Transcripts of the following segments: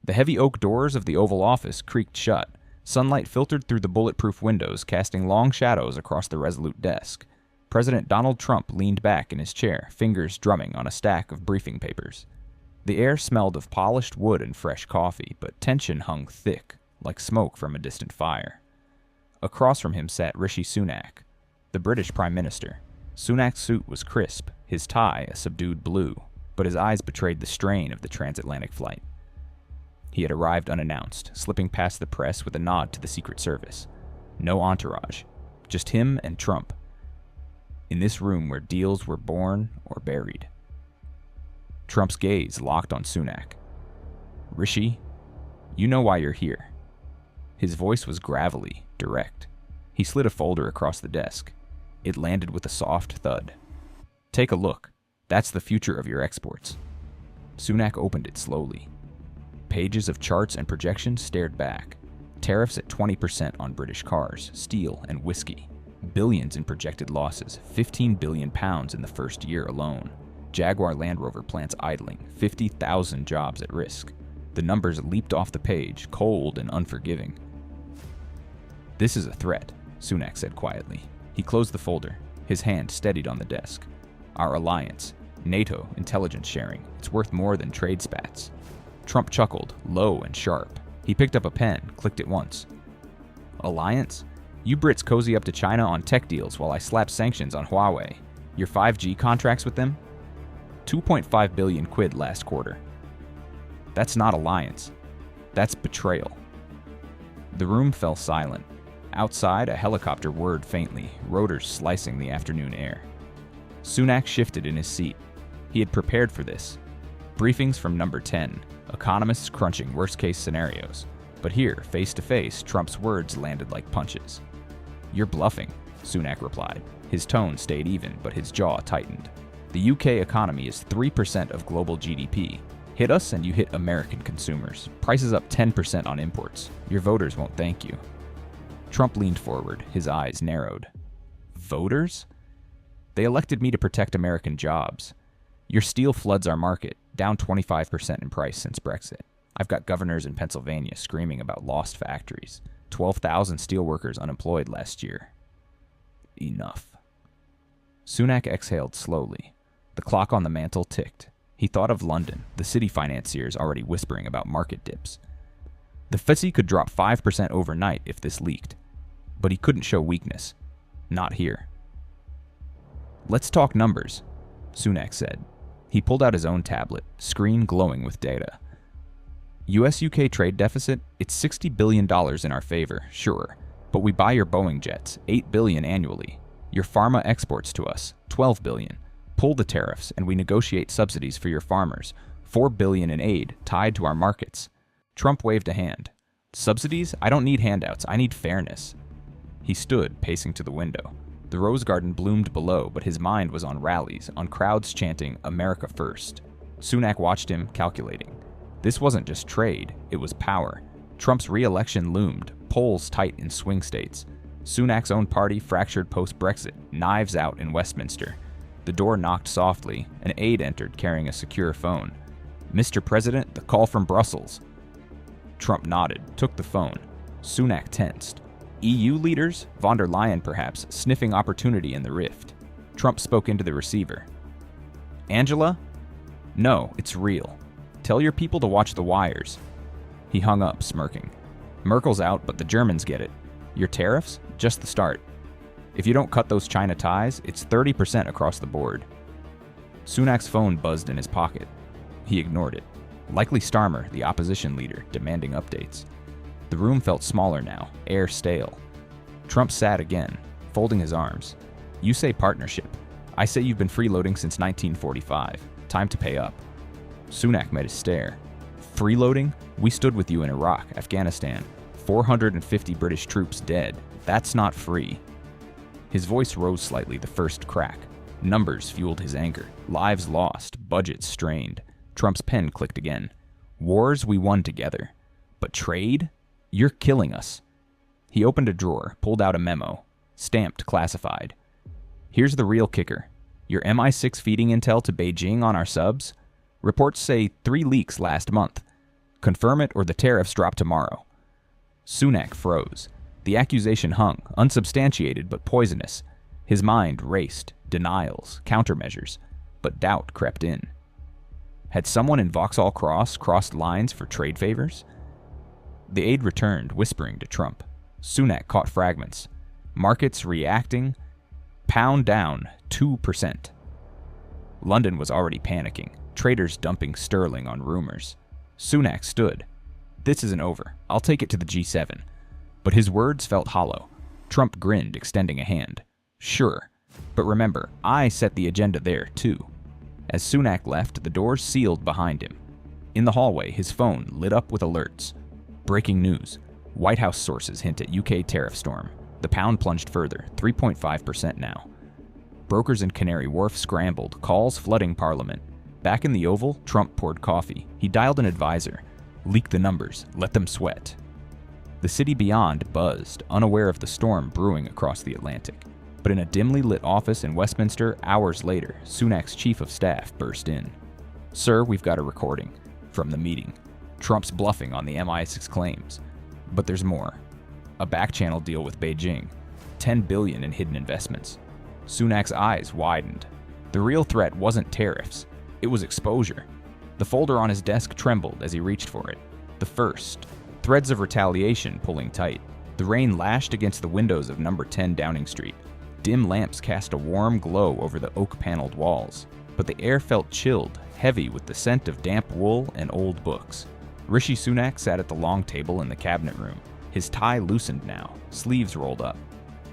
The heavy oak doors of the Oval Office creaked shut. Sunlight filtered through the bulletproof windows, casting long shadows across the resolute desk. President Donald Trump leaned back in his chair, fingers drumming on a stack of briefing papers. The air smelled of polished wood and fresh coffee, but tension hung thick, like smoke from a distant fire. Across from him sat Rishi Sunak, the British Prime Minister. Sunak's suit was crisp, his tie a subdued blue, but his eyes betrayed the strain of the transatlantic flight. He had arrived unannounced, slipping past the press with a nod to the Secret Service. No entourage, just him and Trump. In this room where deals were born or buried. Trump's gaze locked on Sunak. "Rishi, you know why you're here." His voice was gravelly, direct. He slid a folder across the desk. It landed with a soft thud. "Take a look. That's the future of your exports." Sunak opened it slowly. Pages of charts and projections stared back. Tariffs at 20% on British cars, steel, and whiskey. Billions in projected losses, £15 billion in the first year alone. Jaguar Land Rover plants idling, 50,000 jobs at risk. The numbers leaped off the page, cold and unforgiving. "This is a threat," Sunak said quietly. He closed the folder. His hand steadied on the desk. "Our alliance, NATO, intelligence sharing, it's worth more than trade spats." Trump chuckled, low and sharp. He picked up a pen, clicked it once. "Alliance? You Brits cozy up to China on tech deals while I slap sanctions on Huawei. Your 5G contracts with them? 2.5 billion quid last quarter. That's not alliance. That's betrayal." The room fell silent. Outside, a helicopter whirred faintly, rotors slicing the afternoon air. Sunak shifted in his seat. He had prepared for this. Briefings from number 10, economists crunching worst-case scenarios. But here, face-to-face, Trump's words landed like punches. "You're bluffing," Sunak replied. His tone stayed even, but his jaw tightened. "The UK economy is 3% of global GDP. Hit us and you hit American consumers. Prices up 10% on imports. Your voters won't thank you." Trump leaned forward, his eyes narrowed. "Voters? They elected me to protect American jobs. Your steel floods our market, down 25% in price since Brexit. I've got governors in Pennsylvania screaming about lost factories. 12,000 steelworkers unemployed last year. Enough." Sunak exhaled slowly. The clock on the mantel ticked. He thought of London, the city financiers already whispering about market dips. The FTSE could drop 5% overnight if this leaked. But he couldn't show weakness. Not here. "Let's talk numbers," Sunak said. He pulled out his own tablet, screen glowing with data. US-UK trade deficit, it's $60 billion in our favor, sure. But we buy your Boeing jets, $8 billion annually. Your pharma exports to us, $12 billion. Pull the tariffs and we negotiate subsidies for your farmers, $4 billion in aid tied to our markets. Trump waved a hand. "Subsidies? I don't need handouts, I need fairness." He stood, pacing to the window. The rose garden bloomed below, but his mind was on rallies, on crowds chanting, "America first." Sunak watched him, calculating. This wasn't just trade, it was power. Trump's re-election loomed, polls tight in swing states. Sunak's own party fractured post-Brexit, knives out in Westminster. The door knocked softly. An aide entered carrying a secure phone. "Mr. President, the call from Brussels." Trump nodded, took the phone. Sunak tensed. EU leaders, von der Leyen perhaps, sniffing opportunity in the rift. Trump spoke into the receiver. "Angela? No, it's real. Tell your people to watch the wires." He hung up, smirking. "Merkel's out, but the Germans get it. Your tariffs? Just the start. If you don't cut those China ties, it's 30% across the board." Sunak's phone buzzed in his pocket. He ignored it. Likely Starmer, the opposition leader, demanding updates. The room felt smaller now, air stale. Trump sat again, folding his arms. "You say partnership. I say you've been freeloading since 1945. Time to pay up." Sunak met his stare. "Freeloading? We stood with you in Iraq, Afghanistan. 450 British troops dead. That's not free." His voice rose slightly the first crack. Numbers fueled his anger. Lives lost, budgets strained. Trump's pen clicked again. "Wars we won together. But trade? You're killing us." He opened a drawer, pulled out a memo, stamped classified. "Here's the real kicker. Your MI6 feeding intel to Beijing on our subs? Reports say 3 leaks last month. Confirm it or the tariffs drop tomorrow. Sunak froze. The accusation hung, unsubstantiated but poisonous. His mind raced, denials, countermeasures, but doubt crept in. Had someone in Vauxhall Cross crossed lines for trade favors? The aide returned, whispering to Trump. Sunak caught fragments. Markets reacting. Pound down 2%. London was already panicking, traders dumping sterling on rumors. Sunak stood. This isn't over. I'll take it to the G7. But his words felt hollow. Trump grinned, extending a hand. Sure. But remember, I set the agenda there, too. As Sunak left, the doors sealed behind him. In the hallway, his phone lit up with alerts. Breaking news. White House sources hint at UK tariff storm. The pound plunged further, 3.5% now. Brokers in Canary Wharf scrambled, calls flooding Parliament. Back in the Oval, Trump poured coffee. He dialed an advisor. Leak the numbers. Let them sweat. The city beyond buzzed, unaware of the storm brewing across the Atlantic. But in a dimly lit office in Westminster, hours later, Sunak's chief of staff burst in. Sir, we've got a recording from the meeting. Trump's bluffing on the MI6 claims. But there's more. A back-channel deal with Beijing. $10 billion in hidden investments. Sunak's eyes widened. The real threat wasn't tariffs. It was exposure. The folder on his desk trembled as he reached for it. The first. Threads of retaliation pulling tight. The rain lashed against the windows of number 10 Downing Street. Dim lamps cast a warm glow over the oak-paneled walls. But the air felt chilled, heavy with the scent of damp wool and old books. Rishi Sunak sat at the long table in the cabinet room. His tie loosened now, sleeves rolled up.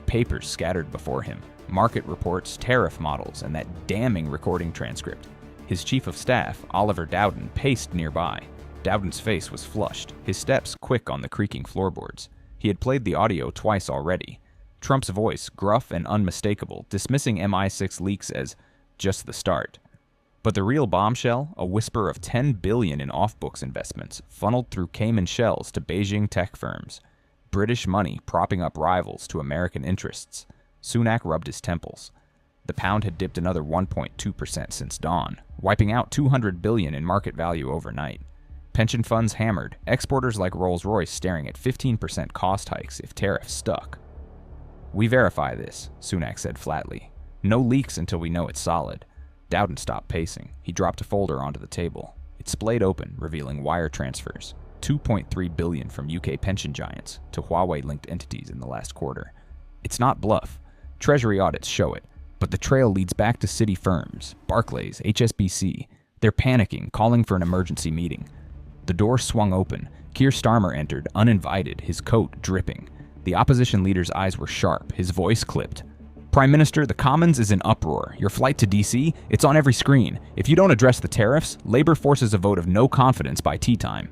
Papers scattered before him. Market reports, tariff models, and that damning recording transcript. His chief of staff, Oliver Dowden, paced nearby. Dowden's face was flushed, his steps quick on the creaking floorboards. He had played the audio twice already. Trump's voice, gruff and unmistakable, dismissing MI6 leaks as just the start. But the real bombshell, a whisper of $10 billion in off-books investments, funneled through Cayman shells to Beijing tech firms. British money propping up rivals to American interests. Sunak rubbed his temples. The pound had dipped another 1.2% since dawn, wiping out $200 billion in market value overnight. Pension funds hammered, exporters like Rolls-Royce staring at 15% cost hikes if tariffs stuck. We verify this, Sunak said flatly. No leaks until we know it's solid. Dowden stopped pacing. He dropped a folder onto the table. It splayed open, revealing wire transfers. $2.3 billion from UK pension giants to Huawei-linked entities in the last quarter. It's not bluff. Treasury audits show it. But the trail leads back to city firms, Barclays, HSBC. They're panicking, calling for an emergency meeting. The door swung open. Keir Starmer entered, uninvited, his coat dripping. The opposition leader's eyes were sharp, his voice clipped. Prime Minister, the Commons is in uproar. Your flight to D.C., it's on every screen. If you don't address the tariffs, Labour forces a vote of no confidence by tea time.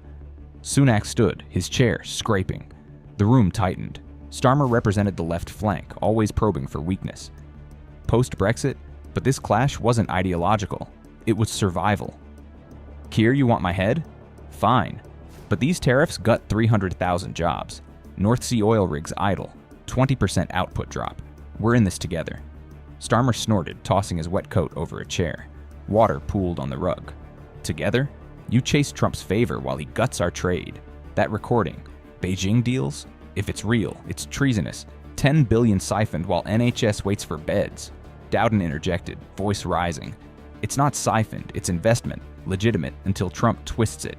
Sunak stood, his chair scraping. The room tightened. Starmer represented the left flank, always probing for weakness. Post-Brexit, but this clash wasn't ideological. It was survival. Keir, you want my head? Fine. But these tariffs gut 300,000 jobs. North Sea oil rigs idle. 20% output drop. We're in this together. Starmer snorted, tossing his wet coat over a chair. Water pooled on the rug. Together? You chase Trump's favor while he guts our trade. That recording. Beijing deals? If it's real, it's treasonous. $10 billion siphoned while NHS waits for beds. Dowden interjected, voice rising. It's not siphoned, it's investment. Legitimate until Trump twists it.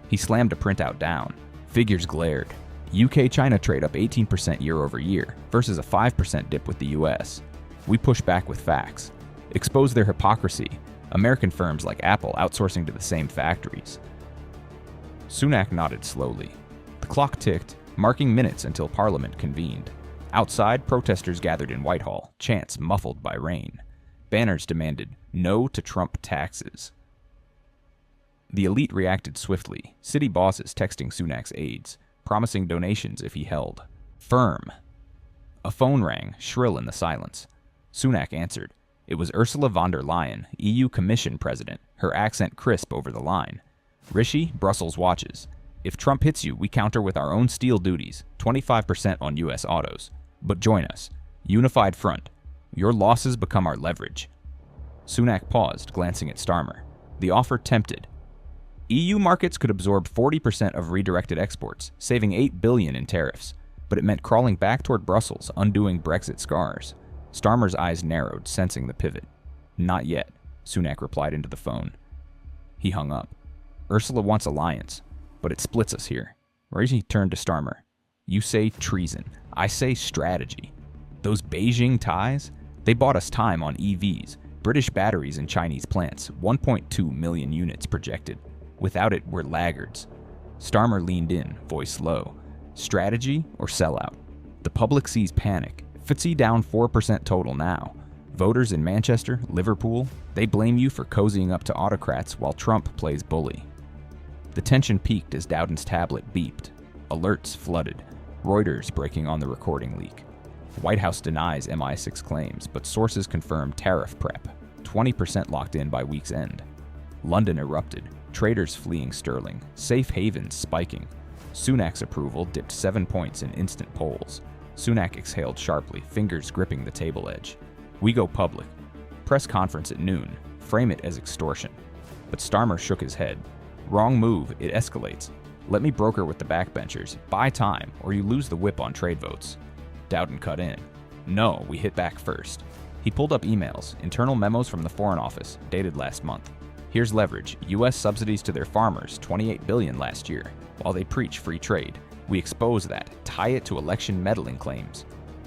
He slammed a printout down. Figures glared. UK-China trade up 18% year over year, versus a 5% dip with the US. We push back with facts. Expose their hypocrisy. American firms like Apple outsourcing to the same factories. Sunak nodded slowly. The clock ticked, marking minutes until Parliament convened. Outside, protesters gathered in Whitehall, chants muffled by rain. Banners demanded, "No to Trump taxes." The elite reacted swiftly, city bosses texting Sunak's aides, promising donations if he held. Firm. A phone rang, shrill in the silence. Sunak answered. It was Ursula von der Leyen, EU Commission President, her accent crisp over the line. Rishi, Brussels watches. If Trump hits you, we counter with our own steel duties, 25% on US autos. But join us. Unified front. Your losses become our leverage. Sunak paused, glancing at Starmer. The offer tempted. EU markets could absorb 40% of redirected exports, saving $8 billion in tariffs, but it meant crawling back toward Brussels, undoing Brexit scars. Starmer's eyes narrowed, sensing the pivot. Not yet, Sunak replied into the phone. He hung up. Ursula wants alliance, but it splits us here. Rishi turned to Starmer. You say treason. I say strategy. Those Beijing ties? They bought us time on EVs, British batteries in Chinese plants, 1.2 million units projected. Without it, we're laggards. Starmer leaned in, voice low. Strategy or sellout? The public sees panic. FTSE down 4% total now. Voters in Manchester, Liverpool, they blame you for cozying up to autocrats while Trump plays bully. The tension peaked as Dowden's tablet beeped. Alerts flooded. Reuters breaking on the recording leak. White House denies MI6 claims, but sources confirm tariff prep. 20% locked in by week's end. London erupted. Traders fleeing sterling. Safe havens spiking. Sunak's approval dipped 7 points in instant polls. Sunak exhaled sharply, fingers gripping the table edge. We go public. Press conference at noon. Frame it as extortion. But Starmer shook his head. Wrong move, it escalates. Let me broker with the backbenchers. Buy time, or you lose the whip on trade votes. Dowden cut in. No, we hit back first. He pulled up emails, internal memos from the Foreign Office, dated last month. Here's leverage. U.S. subsidies to their farmers, $28 billion last year. While they preach free trade, we expose that, tie it to election meddling claims.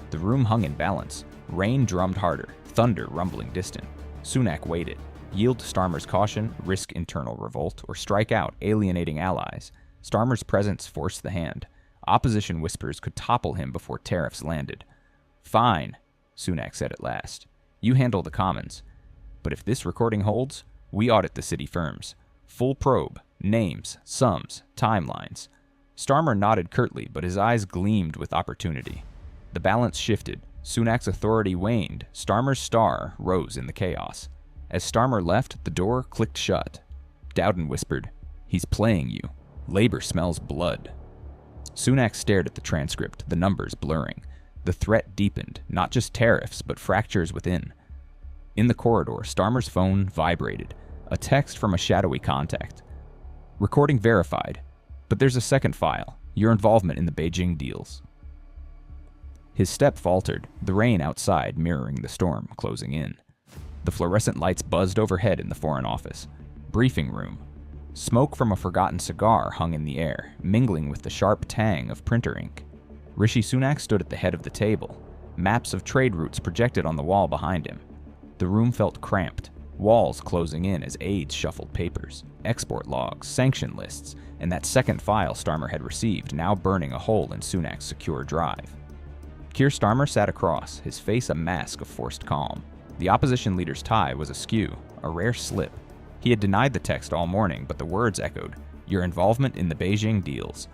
The room hung in balance. Rain drummed harder, thunder rumbling distant. Sunak waited. Yield to Starmer's caution, risk internal revolt, or strike out, alienating allies. Starmer's presence forced the hand. Opposition whispers could topple him before tariffs landed. Fine, Sunak said at last. You handle the commons. But if this recording holds, we audit the city firms. Full probe, names, sums, timelines. Starmer nodded curtly, but his eyes gleamed with opportunity. The balance shifted. Sunak's authority waned. Starmer's star rose in the chaos. As Starmer left, the door clicked shut. Dowden whispered, He's playing you. Labor smells blood. Sunak stared at the transcript, the numbers blurring. The threat deepened, not just tariffs, but fractures within. In the corridor, Starmer's phone vibrated. A text from a shadowy contact. Recording verified, but there's a second file, your involvement in the Beijing deals. His step faltered, the rain outside mirroring the storm closing in. The fluorescent lights buzzed overhead in the Foreign Office. Briefing room. Smoke from a forgotten cigar hung in the air, mingling with the sharp tang of printer ink. Rishi Sunak stood at the head of the table, maps of trade routes projected on the wall behind him. The room felt cramped, walls closing in as aides shuffled papers, export logs, sanction lists, and that second file Starmer had received, now burning a hole in Sunak's secure drive. Keir Starmer sat across, his face a mask of forced calm. The opposition leader's tie was askew, a rare slip. He had denied the text all morning, but the words echoed, your involvement in the Beijing deals.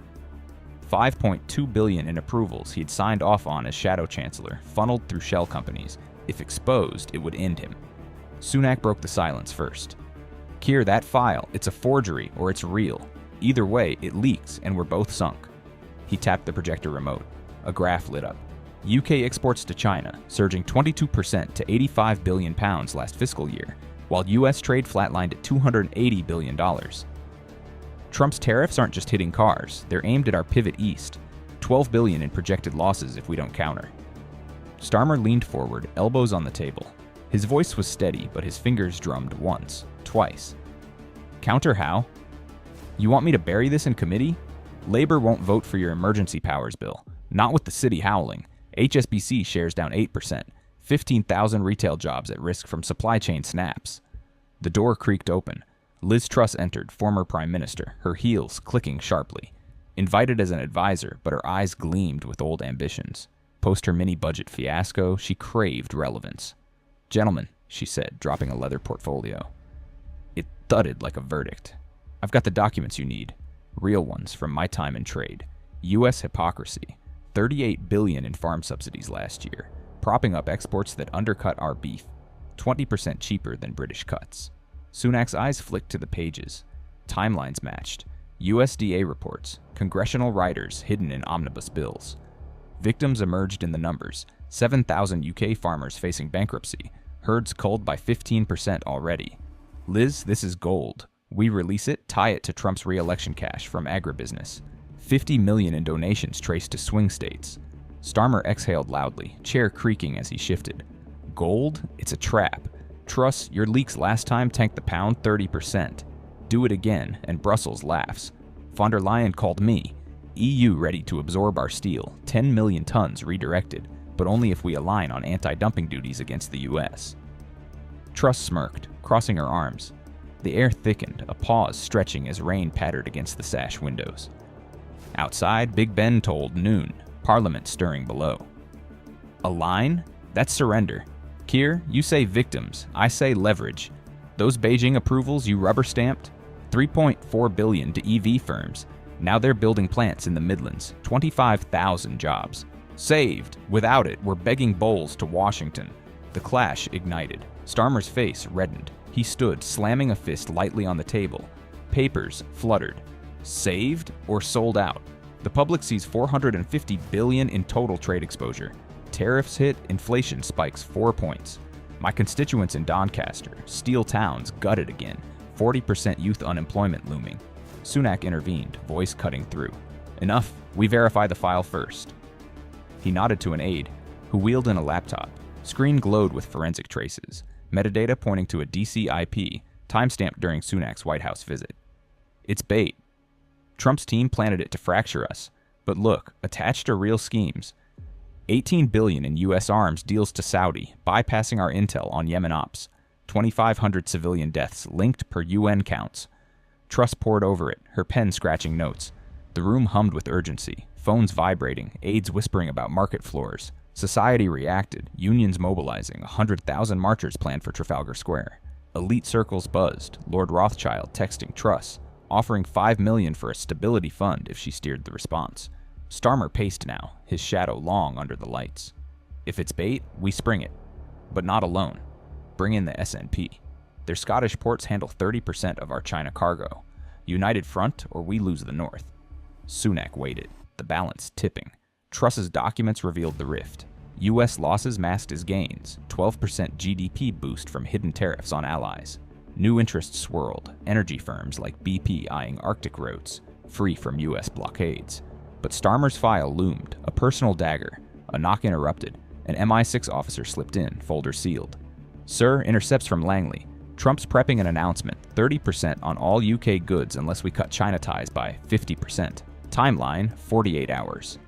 $5.2 billion in approvals he'd signed off on as Shadow Chancellor, funneled through shell companies. If exposed, it would end him. Sunak broke the silence first. Keir, that file, it's a forgery or it's real. Either way, it leaks and we're both sunk. He tapped the projector remote. A graph lit up. UK exports to China, surging 22% to £85 billion last fiscal year, while US trade flatlined at $280 billion. Trump's tariffs aren't just hitting cars, they're aimed at our pivot east. $12 billion in projected losses if we don't counter. Starmer leaned forward, elbows on the table. His voice was steady, but his fingers drummed once, twice. Counter how? You want me to bury this in committee? Labor won't vote for your emergency powers bill. Not with the city howling. HSBC shares down 8%. 15,000 retail jobs at risk from supply chain snaps. The door creaked open. Liz Truss entered, former prime minister, her heels clicking sharply. Invited as an advisor, but her eyes gleamed with old ambitions. Post her mini-budget fiasco, she craved relevance. Gentlemen, she said, dropping a leather portfolio. It thudded like a verdict. I've got the documents you need. Real ones from my time in trade. U.S. hypocrisy. $38 billion in farm subsidies last year, propping up exports that undercut our beef. 20% cheaper than British cuts. Sunak's eyes flicked to the pages. Timelines matched. USDA reports. Congressional riders hidden in omnibus bills. Victims emerged in the numbers. 7,000 UK farmers facing bankruptcy. Herds culled by 15% already. Liz, this is gold. We release it, tie it to Trump's re-election cash from agribusiness. $50 million in donations traced to swing states. Starmer exhaled loudly, chair creaking as he shifted. Gold? It's a trap. Truss, your leaks last time tanked the pound 30%. Do it again, and Brussels laughs. Von der Leyen called me. EU ready to absorb our steel, 10 million tons redirected, but only if we align on anti-dumping duties against the US. Truss smirked, crossing her arms. The air thickened, a pause stretching as rain pattered against the sash windows. Outside, Big Ben tolled noon, Parliament stirring below. Align? That's surrender. Keir, you say victims, I say leverage. Those Beijing approvals you rubber-stamped? $3.4 billion to EV firms. Now they're building plants in the Midlands, 25,000 jobs. Saved. Without it, we're begging bowls to Washington. The clash ignited. Starmer's face reddened. He stood, slamming a fist lightly on the table. Papers fluttered. Saved or sold out? The public sees $450 billion in total trade exposure. Tariffs hit, inflation spikes 4 points. My constituents in Doncaster, steel towns gutted again, 40% youth unemployment looming. Sunak intervened, voice cutting through. Enough, we verify the file first. He nodded to an aide, who wheeled in a laptop. Screen glowed with forensic traces, metadata pointing to a DC IP, timestamped during Sunak's White House visit. It's bait. Trump's team planted it to fracture us, but look, attached are real schemes. $18 billion in U.S. arms deals to Saudi, bypassing our intel on Yemen ops. 2,500 civilian deaths linked per UN counts. Truss pored over it, her pen scratching notes. The room hummed with urgency, phones vibrating, aides whispering about market floors. Society reacted, unions mobilizing, 100,000 marchers planned for Trafalgar Square. Elite circles buzzed, Lord Rothschild texting Truss, offering $5 million for a stability fund if she steered the response. Starmer paced now, his shadow long under the lights. If it's bait, we spring it. But not alone. Bring in the SNP. Their Scottish ports handle 30% of our China cargo. United front, or we lose the north. Sunak waited, the balance tipping. Truss's documents revealed the rift. U.S. losses masked as gains, 12% GDP boost from hidden tariffs on allies. New interests swirled, energy firms like BP eyeing Arctic routes, free from U.S. blockades. But Starmer's file loomed, a personal dagger. A knock interrupted. An MI6 officer slipped in, folder sealed. Sir, intercepts from Langley. Trump's prepping an announcement, 30% on all UK goods unless we cut China ties by 50%. Timeline, 48 hours.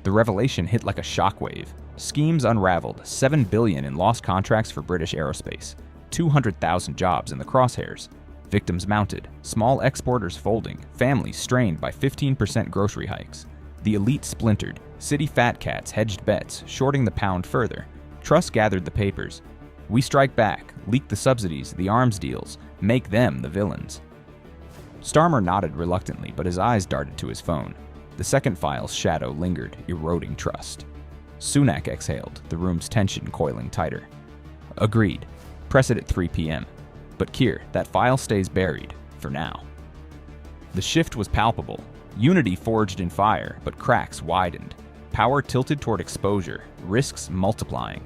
The revelation hit like a shockwave. Schemes unraveled, $7 billion in lost contracts for British aerospace, 200,000 jobs in the crosshairs. Victims mounted, small exporters folding, families strained by 15% grocery hikes. The elite splintered, city fat cats hedged bets, shorting the pound further. Truss gathered the papers. We strike back, leak the subsidies, the arms deals, make them the villains. Starmer nodded reluctantly, but his eyes darted to his phone. The second file's shadow lingered, eroding trust. Sunak exhaled, the room's tension coiling tighter. Agreed. Press it at 3 p.m. But Keir, that file stays buried, for now. The shift was palpable. Unity forged in fire, but cracks widened. Power tilted toward exposure, risks multiplying.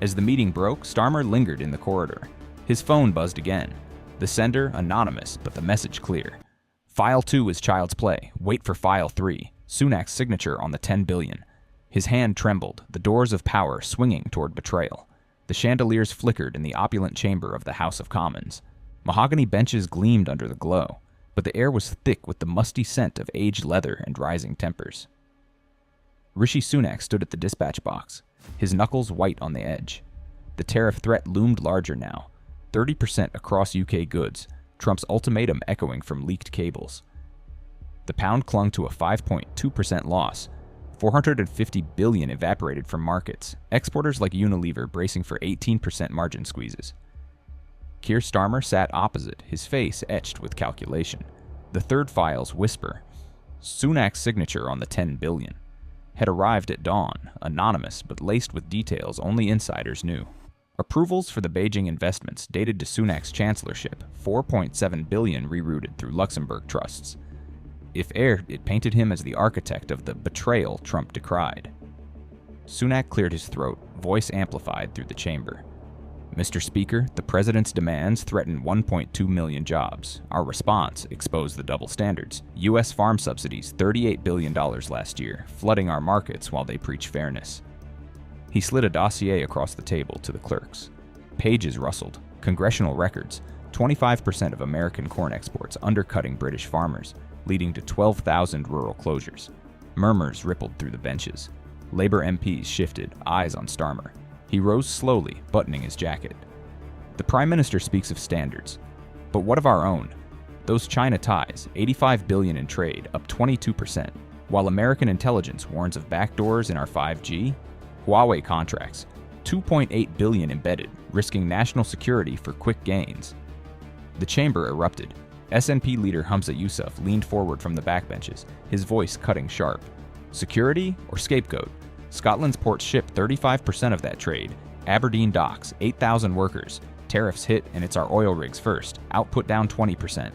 As the meeting broke, Starmer lingered in the corridor. His phone buzzed again. The sender, anonymous, but the message clear. File 2 is child's play. Wait for File 3. Sunak's signature on the $10 billion. His hand trembled, the doors of power swinging toward betrayal. The chandeliers flickered in the opulent chamber of the House of Commons. Mahogany benches gleamed under the glow, but the air was thick with the musty scent of aged leather and rising tempers. Rishi Sunak stood at the dispatch box, his knuckles white on the edge. The tariff threat loomed larger now, 30% across UK goods, Trump's ultimatum echoing from leaked cables. The pound clung to a 5.2% loss. $450 billion evaporated from markets, exporters like Unilever bracing for 18% margin squeezes. Keir Starmer sat opposite, his face etched with calculation. The third file's whisper, Sunak's signature on the $10 billion, had arrived at dawn, anonymous but laced with details only insiders knew. Approvals for the Beijing investments dated to Sunak's chancellorship, $4.7 billion rerouted through Luxembourg trusts. If aired, it painted him as the architect of the betrayal Trump decried. Sunak cleared his throat, voice amplified through the chamber. Mr. Speaker, the President's demands threaten 1.2 million jobs. Our response exposed the double standards. U.S. farm subsidies $38 billion last year, flooding our markets while they preach fairness. He slid a dossier across the table to the clerks. Pages rustled. Congressional records. 25% of American corn exports undercutting British farmers, leading to 12,000 rural closures. Murmurs rippled through the benches. Labor MPs shifted, eyes on Starmer. He rose slowly, buttoning his jacket. The Prime Minister speaks of standards. But what of our own? Those China ties, $85 billion in trade, up 22%, while American intelligence warns of backdoors in our 5G. Huawei contracts, $2.8 billion embedded, risking national security for quick gains. The chamber erupted. SNP leader Humza Yousaf leaned forward from the backbenches, his voice cutting sharp. Security or scapegoat? Scotland's ports ship 35% of that trade. Aberdeen docks, 8,000 workers. Tariffs hit and it's our oil rigs first. Output down 20%.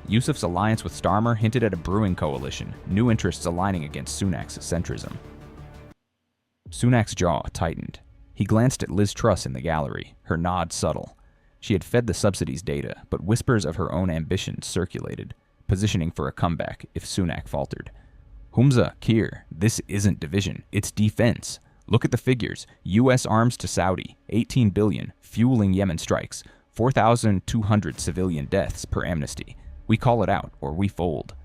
Yousaf's alliance with Starmer hinted at a brewing coalition, new interests aligning against Sunak's centrism. Sunak's jaw tightened. He glanced at Liz Truss in the gallery, her nod subtle. She had fed the subsidies data, but whispers of her own ambitions circulated, positioning for a comeback if Sunak faltered. Humza, Keir, this isn't division, it's defense. Look at the figures. U.S. arms to Saudi, $18 billion, fueling Yemen strikes, 4,200 civilian deaths per amnesty. We call it out, or we fold.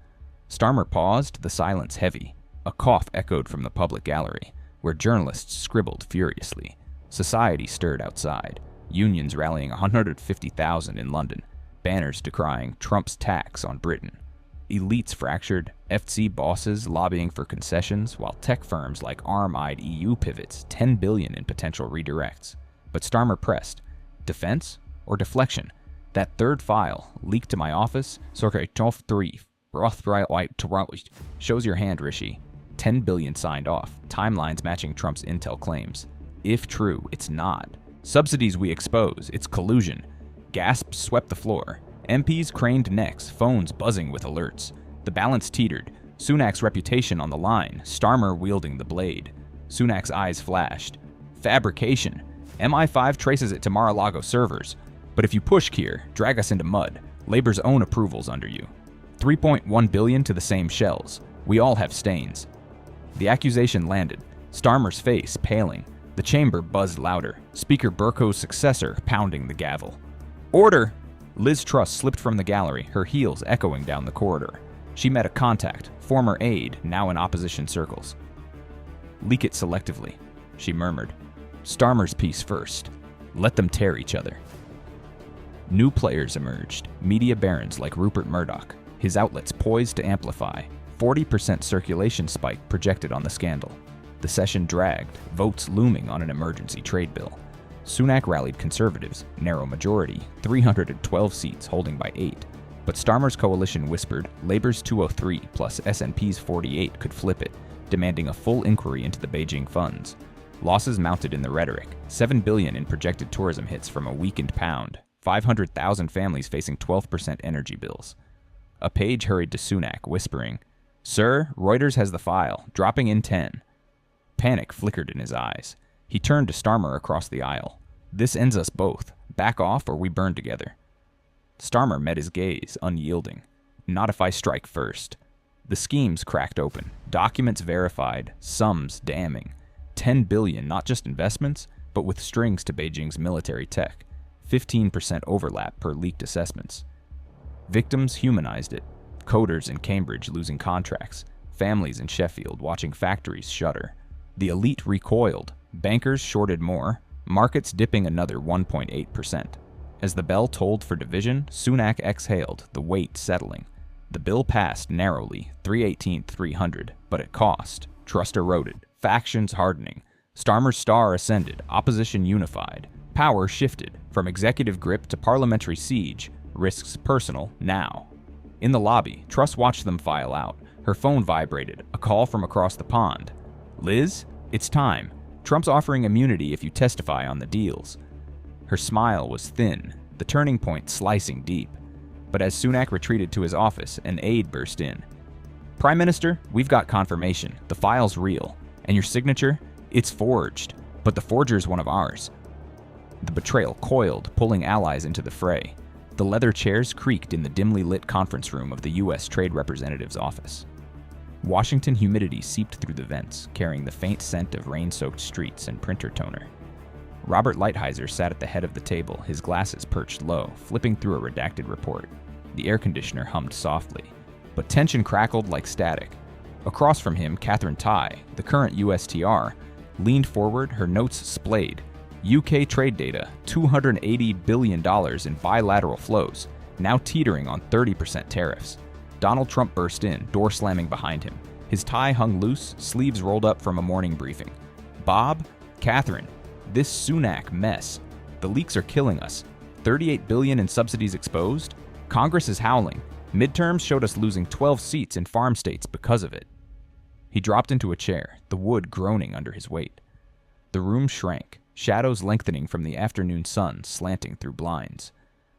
Starmer paused, the silence heavy. A cough echoed from the public gallery, where journalists scribbled furiously. Society stirred outside. Unions rallying 150,000 in London. Banners decrying Trump's tax on Britain. Elites fractured, FC bosses lobbying for concessions, while tech firms like arm-eyed EU pivots $10 billion in potential redirects. But Starmer pressed. Defense or deflection? That third file, leaked to my office, shows your hand, Rishi. $10 billion signed off, timelines matching Trump's intel claims. If true, it's not. Subsidies we expose, it's collusion. Gasps swept the floor. MPs craned necks, phones buzzing with alerts. The balance teetered. Sunak's reputation on the line, Starmer wielding the blade. Sunak's eyes flashed. Fabrication. MI5 traces it to Mar-a-Lago servers. But if you push Keir, drag us into mud. Labor's own approval's under you. $3.1 billion to the same shells. We all have stains. The accusation landed. Starmer's face paling. The chamber buzzed louder. Speaker Burko's successor pounding the gavel. Order! Liz Truss slipped from the gallery, her heels echoing down the corridor. She met a contact, former aide, now in opposition circles. Leak it selectively, she murmured. Starmer's piece first. Let them tear each other. New players emerged, media barons like Rupert Murdoch, his outlets poised to amplify. 40% circulation spike projected on the scandal. The session dragged, votes looming on an emergency trade bill. Sunak rallied conservatives, narrow majority, 312 seats holding by 8. But Starmer's coalition whispered Labor's 203 plus SNP's 48 could flip it, demanding a full inquiry into the Beijing funds. Losses mounted in the rhetoric, $7 billion in projected tourism hits from a weakened pound, 500,000 families facing 12% energy bills. A page hurried to Sunak, whispering, Sir, Reuters has the file, dropping in 10. Panic flickered in his eyes. He turned to Starmer across the aisle. This ends us both. Back off or we burn together. Starmer met his gaze, unyielding. Not if I strike first. The schemes cracked open. Documents verified. Sums damning. $10 billion, not just investments, but with strings to Beijing's military tech. 15% overlap per leaked assessments. Victims humanized it. Coders in Cambridge losing contracts. Families in Sheffield watching factories shutter. The elite recoiled. Bankers shorted more. Markets dipping another 1.8%. As the bell tolled for division, Sunak exhaled, the weight settling. The bill passed narrowly, 318-300, but at cost. Trust eroded, factions hardening. Starmer's star ascended, opposition unified. Power shifted, from executive grip to parliamentary siege, risks personal now. In the lobby, Truss watched them file out. Her phone vibrated, a call from across the pond. Liz, it's time. Trump's offering immunity if you testify on the deals. Her smile was thin, the turning point slicing deep. But as Sunak retreated to his office, an aide burst in. Prime Minister, we've got confirmation. The file's real. And your signature? It's forged. But the forger's one of ours. The betrayal coiled, pulling allies into the fray. The leather chairs creaked in the dimly lit conference room of the U.S. Trade Representative's office. Washington humidity seeped through the vents, carrying the faint scent of rain-soaked streets and printer toner. Robert Lighthizer sat at the head of the table, his glasses perched low, flipping through a redacted report. The air conditioner hummed softly, but tension crackled like static. Across from him, Catherine Tai, the current USTR, leaned forward, her notes splayed. UK trade data, $280 billion in bilateral flows, now teetering on 30% tariffs. Donald Trump burst in, door slamming behind him. His tie hung loose, sleeves rolled up from a morning briefing. Bob, Catherine, this Sunak mess. The leaks are killing us. $38 billion in subsidies exposed? Congress is howling. Midterms showed us losing 12 seats in farm states because of it. He dropped into a chair, the wood groaning under his weight. The room shrank, shadows lengthening from the afternoon sun slanting through blinds.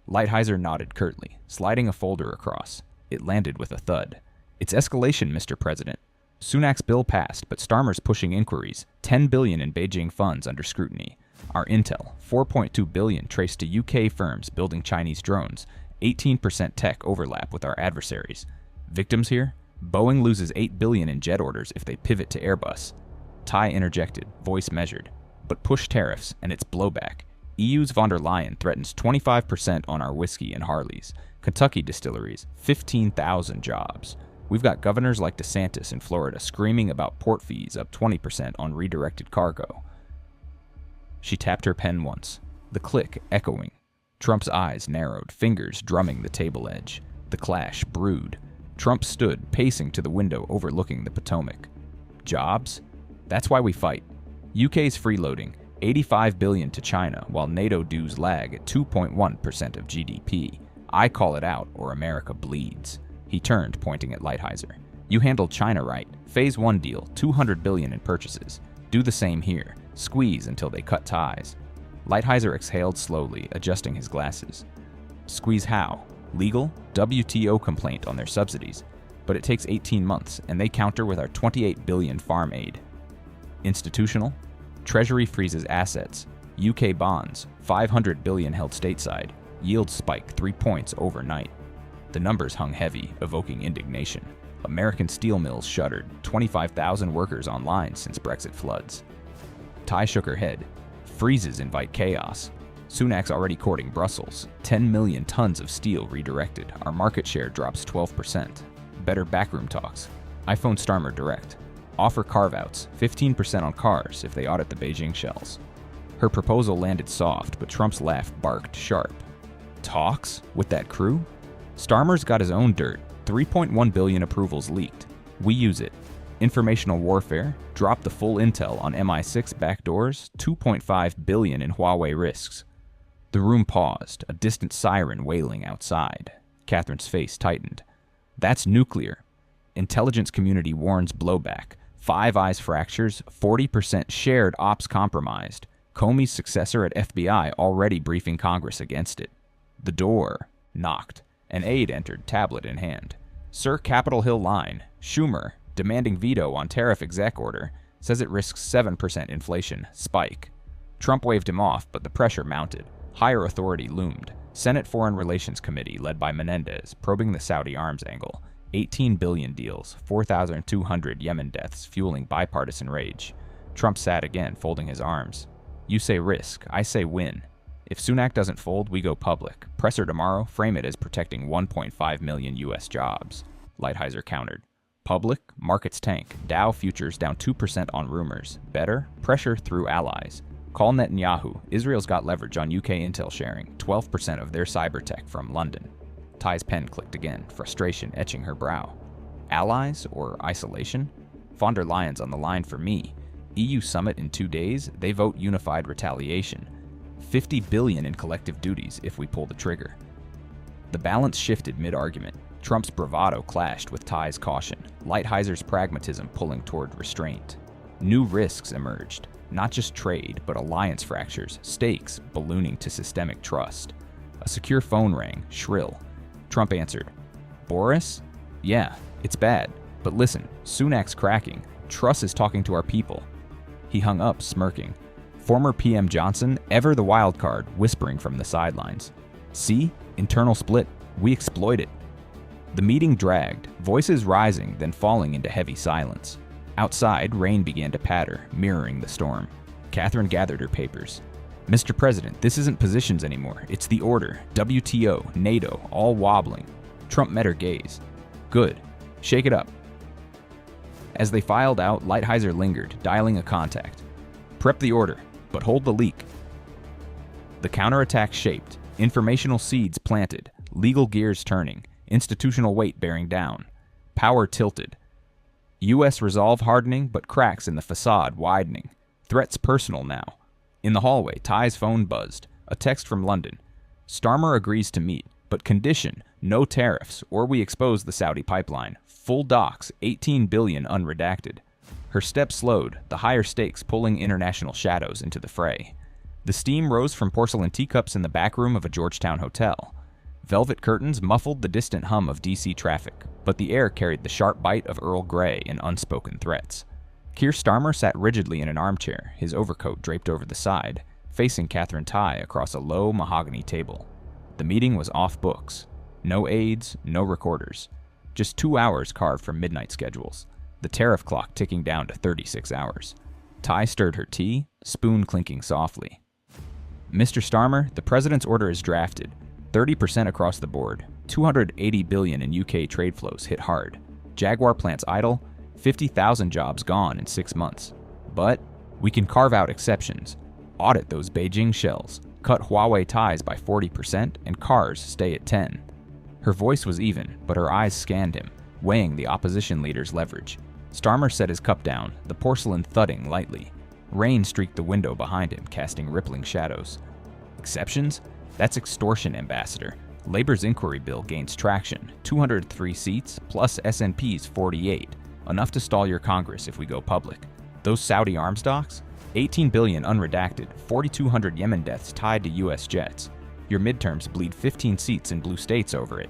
Lighthizer nodded curtly, sliding a folder across. It landed with a thud. It's escalation, Mr. President. Sunak's bill passed, but Starmer's pushing inquiries. $10 billion in Beijing funds under scrutiny. Our intel, $4.2 billion traced to UK firms building Chinese drones. 18% tech overlap with our adversaries. Victims here? Boeing loses $8 billion in jet orders if they pivot to Airbus. Tai interjected, voice measured. But push tariffs, and it's blowback. EU's von der Leyen threatens 25% on our whiskey and Harleys. Kentucky distilleries, 15,000 jobs. We've got governors like DeSantis in Florida screaming about port fees up 20% on redirected cargo. She tapped her pen once, the click echoing. Trump's eyes narrowed, fingers drumming the table edge. The clash brewed. Trump stood, pacing to the window overlooking the Potomac. Jobs? That's why we fight. UK's freeloading, $85 billion to China, while NATO dues lag at 2.1% of GDP. I call it out, or America bleeds. He turned, pointing at Lighthizer. You handled China right. Phase 1 deal, $200 billion in purchases. Do the same here. Squeeze until they cut ties. Lighthizer exhaled slowly, adjusting his glasses. Squeeze how? Legal? WTO complaint on their subsidies. But it takes 18 months, and they counter with our $28 billion farm aid. Institutional? Treasury freezes assets. UK bonds, $500 billion held stateside. Yields spike 3 points overnight. The numbers hung heavy, evoking indignation. American steel mills shuttered, 25,000 workers online since Brexit floods. Tai shook her head. Freezes invite chaos. Sunak's already courting Brussels. 10 million tons of steel redirected. Our market share drops 12%. Better backroom talks. I phoned Starmer direct. Offer carve-outs, 15% on cars if they audit the Beijing shells. Her proposal landed soft, but Trump's laugh barked sharp. Talks? With that crew? Starmer's got his own dirt. 3.1 billion approvals leaked. We use it. Informational warfare, drop the full intel on MI6 backdoors, 2.5 billion in Huawei risks. The room paused, a distant siren wailing outside. Catherine's face tightened. That's nuclear. Intelligence community warns blowback. Five Eyes fractures, 40% shared ops compromised. Comey's successor at FBI already briefing Congress against it. The door knocked. An aide entered, tablet in hand. Sir Capitol Hill line, Schumer, demanding veto on tariff exec order, says it risks 7% inflation, spike. Trump waved him off, but the pressure mounted. Higher authority loomed. Senate Foreign Relations Committee, led by Menendez, probing the Saudi arms angle. 18 billion deals, 4,200 Yemen deaths, fueling bipartisan rage. Trump sat again, folding his arms. You say risk, I say win. If Sunak doesn't fold, we go public. Press her tomorrow, frame it as protecting 1.5 million U.S. jobs. Lighthizer countered. Public, markets tank. Dow futures down 2% on rumors. Better, pressure through allies. Call Netanyahu. Israel's got leverage on UK intel sharing. 12% of their cyber tech from London. Tai's pen clicked again, frustration etching her brow. Allies or isolation? Von der Leyen's on the line for me. EU summit in 2 days, they vote unified retaliation. 50 billion in collective duties if we pull the trigger. The balance shifted mid-argument. Trump's bravado clashed with Tai's caution, Lighthizer's pragmatism pulling toward restraint. New risks emerged, not just trade, but alliance fractures, stakes ballooning to systemic trust. A secure phone rang, shrill. Trump answered. Boris? Yeah, it's bad. But listen, Sunak's cracking. Truss is talking to our people. He hung up, smirking. Former PM Johnson, ever the wild card, whispering from the sidelines. See? Internal split. We exploit it. The meeting dragged, voices rising then falling into heavy silence. Outside, rain began to patter, mirroring the storm. Catherine gathered her papers. Mr. President, this isn't positions anymore. It's the order. WTO, NATO, all wobbling. Trump met her gaze. Good. Shake it up. As they filed out, Lighthizer lingered, dialing a contact. Prep the order, but hold the leak. The counterattack shaped, informational seeds planted, legal gears turning, institutional weight bearing down. Power tilted. U.S. resolve hardening, but cracks in the facade widening. Threats personal now. In the hallway, Ty's phone buzzed. A text from London. Starmer agrees to meet, but condition, no tariffs, or we expose the Saudi pipeline. Full docs, $18 billion unredacted. Her steps slowed, the higher stakes pulling international shadows into the fray. The steam rose from porcelain teacups in the back room of a Georgetown hotel. Velvet curtains muffled the distant hum of DC traffic, but the air carried the sharp bite of Earl Grey and unspoken threats. Keir Starmer sat rigidly in an armchair, his overcoat draped over the side, facing Catherine Tai across a low mahogany table. The meeting was off books. No aides, no recorders. Just 2 hours carved from midnight schedules, the tariff clock ticking down to 36 hours. Tai stirred her tea, spoon clinking softly. Mr. Starmer, the president's order is drafted. 30% across the board. $280 billion in UK trade flows hit hard. Jaguar plants idle. 50,000 jobs gone in 6 months. But we can carve out exceptions. Audit those Beijing shells. Cut Huawei ties by 40% and cars stay at 10. Her voice was even, but her eyes scanned him, weighing the opposition leader's leverage. Starmer set his cup down, the porcelain thudding lightly. Rain streaked the window behind him, casting rippling shadows. Exceptions? That's extortion, Ambassador. Labor's inquiry bill gains traction. 203 seats, plus SNP's 48. Enough to stall your Congress if we go public. Those Saudi arms docks? $18 billion unredacted, 4,200 Yemen deaths tied to U.S. jets. Your midterms bleed 15 seats in blue states over it.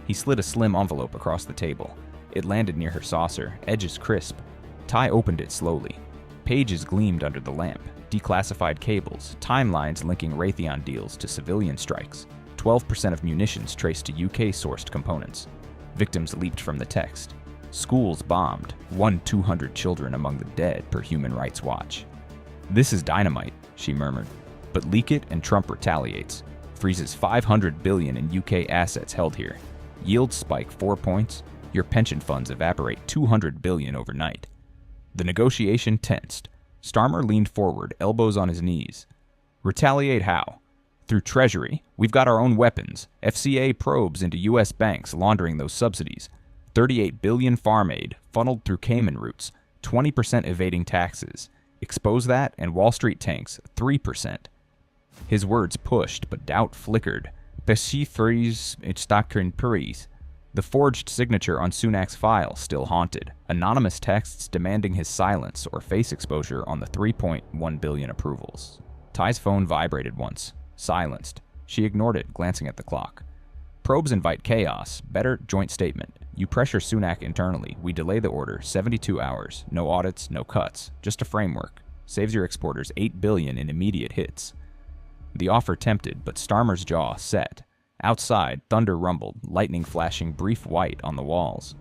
He slid a slim envelope across the table. It landed near her saucer, edges crisp. Tai opened it slowly. Pages gleamed under the lamp. Declassified cables, timelines linking Raytheon deals to civilian strikes. 12% of munitions traced to UK-sourced components. Victims leaped from the text. Schools bombed, 200 children among the dead per Human Rights Watch. This is dynamite, she murmured. But leak it and Trump retaliates. Freezes $500 billion in UK assets held here. Yields spike 4 points. Your pension funds evaporate $200 billion overnight. The negotiation tensed. Starmer leaned forward, elbows on his knees. Retaliate how? Through Treasury. We've got our own weapons. FCA probes into U.S. banks laundering those subsidies. $38 billion farm aid, funneled through Cayman routes. 20% evading taxes. Expose that and Wall Street tanks 3%. His words pushed, but doubt flickered. Chiffres in Paris. The forged signature on Sunak's file still haunted. Anonymous texts demanding his silence or face exposure on the $3.1 billion approvals. Ty's phone vibrated once. Silenced. She ignored it, glancing at the clock. Probes invite chaos. Better joint statement. You pressure Sunak internally. We delay the order 72 hours. No audits, no cuts. Just a framework. Saves your exporters $8 billion in immediate hits. The offer tempted, but Starmer's jaw set. Outside, thunder rumbled, lightning flashing brief white on the walls.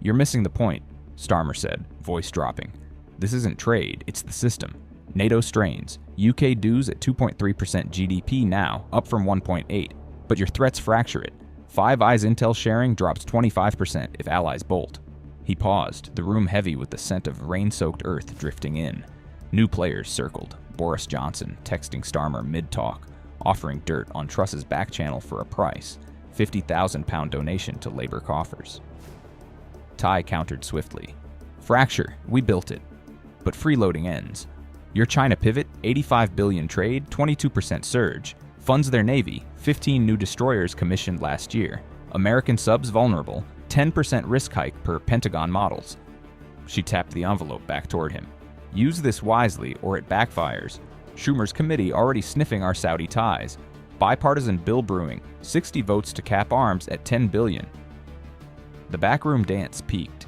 You're missing the point, Starmer said, voice dropping. This isn't trade, it's the system. NATO strains. UK dues at 2.3% GDP now, up from 1.8. But your threats fracture it. Five Eyes intel sharing drops 25% if allies bolt. He paused, the room heavy with the scent of rain-soaked earth drifting in. New players circled. Boris Johnson texting Starmer mid-talk, offering dirt on Truss's back channel for a price, £50,000 donation to labor coffers. Tai countered swiftly. Fracture, we built it. But freeloading ends. Your China pivot, $85 billion trade, 22% surge. Funds their navy, 15 new destroyers commissioned last year. American subs vulnerable, 10% risk hike per Pentagon models. She tapped the envelope back toward him. Use this wisely or it backfires. Schumer's committee already sniffing our Saudi ties. Bipartisan bill brewing, 60 votes to cap arms at $10 billion. The backroom dance peaked.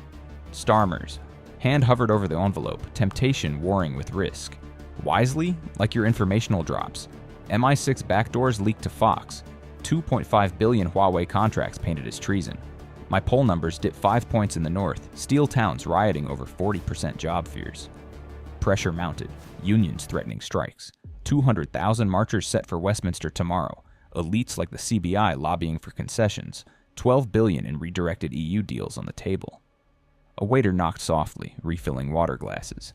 Starmer's hand hovered over the envelope, temptation warring with risk. Wisely, like your informational drops. MI6 backdoors leaked to Fox. 2.5 billion Huawei contracts painted as treason. My poll numbers dip 5 points in the north. Steel towns rioting over 40% job fears. Pressure mounted. Unions threatening strikes. 200,000 marchers set for Westminster tomorrow. Elites like the CBI lobbying for concessions. 12 billion in redirected EU deals on the table. A waiter knocked softly, refilling water glasses.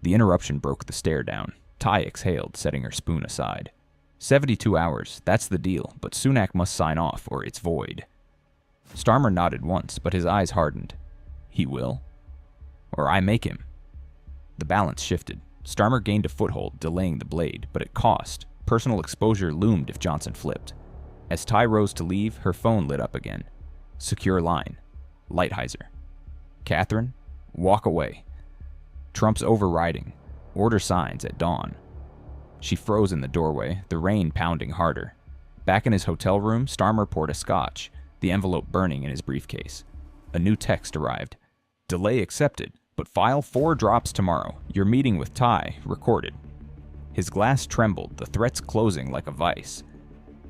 The interruption broke the stare down. Ty exhaled, setting her spoon aside. 72 hours, that's the deal, but Sunak must sign off or it's void. Starmer nodded once, but his eyes hardened. He will? Or I make him? The balance shifted. Starmer gained a foothold, delaying the blade, but at cost. Personal exposure loomed if Johnson flipped. As Ty rose to leave, her phone lit up again. Secure line. Lighthizer. Catherine, walk away. Trump's overriding. Order signs at dawn. She froze in the doorway, the rain pounding harder. Back in his hotel room, Starmer poured a scotch, the envelope burning in his briefcase. A new text arrived. Delay accepted, but file 4 drops tomorrow. Your meeting with Ty, recorded. His glass trembled, the threats closing like a vice.